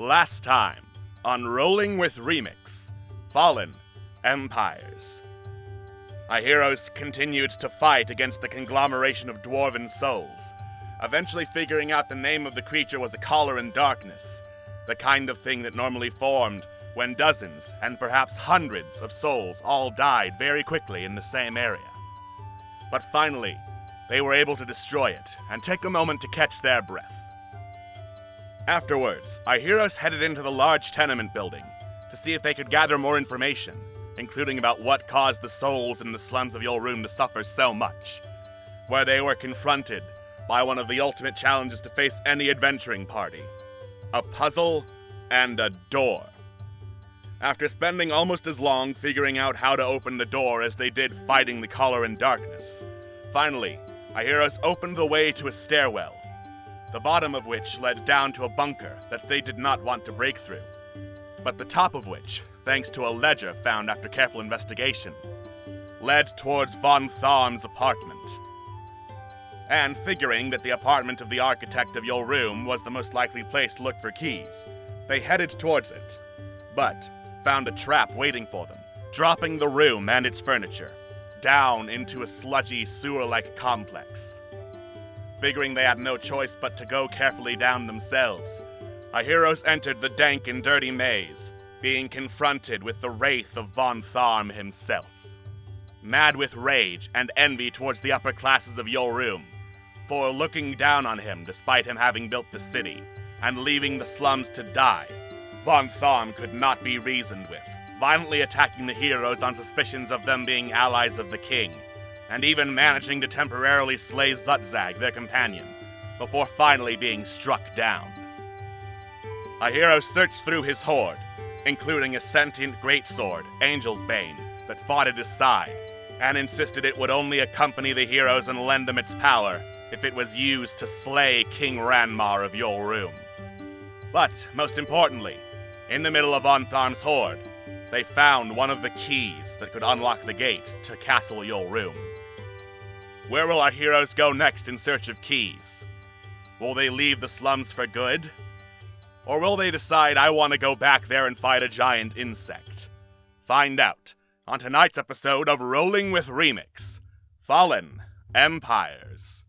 Last time on Rolling with Remix, Fallen Empires. Our heroes continued to fight against the conglomeration of dwarven souls, eventually figuring out the name of the creature was a Caller in Darkness, the kind of thing that normally formed when dozens and perhaps hundreds of souls all died very quickly in the same area. But finally, they were able to destroy it and take a moment to catch their breath. Afterwards, our heroes headed into the large tenement building to see if they could gather more information, including about what caused the souls in the slums of Yolruum to suffer so much, where they were confronted by one of the ultimate challenges to face any adventuring party: a puzzle and a door. After spending almost as long figuring out how to open the door as they did fighting the Caller in Darkness, finally, our heroes opened the way to a stairwell, the bottom of which led down to a bunker that they did not want to break through, but the top of which, thanks to a ledger found after careful investigation, led towards Von Tharm's apartment. And figuring that the apartment of the architect of Yolruum was the most likely place to look for keys, they headed towards it, but found a trap waiting for them, dropping the room and its furniture down into a sludgy, sewer-like complex. Figuring they had no choice but to go carefully down themselves, our heroes entered the dank and dirty maze, being confronted with the wraith of Von Tharm himself. Mad with rage and envy towards the upper classes of Yolruum, for looking down on him despite him having built the city and leaving the slums to die, Von Tharm could not be reasoned with, violently attacking the heroes on suspicions of them being allies of the king, and even managing to temporarily slay Zutzag, their companion, before finally being struck down. Our heroes searched through his hoard, including a sentient greatsword, Angel's Bane, that fought at his side, and insisted it would only accompany the heroes and lend them its power if it was used to slay King Ranmar of Yolruum. But, most importantly, in the middle of Von Tharm's hoard, they found one of the keys that could unlock the gate to Castle Yolruum. Where will our heroes go next in search of keys? Will they leave the slums for good? Or will they decide, I want to go back there and fight a giant insect? Find out on tonight's episode of Rolling with Remix, Fallen Empires.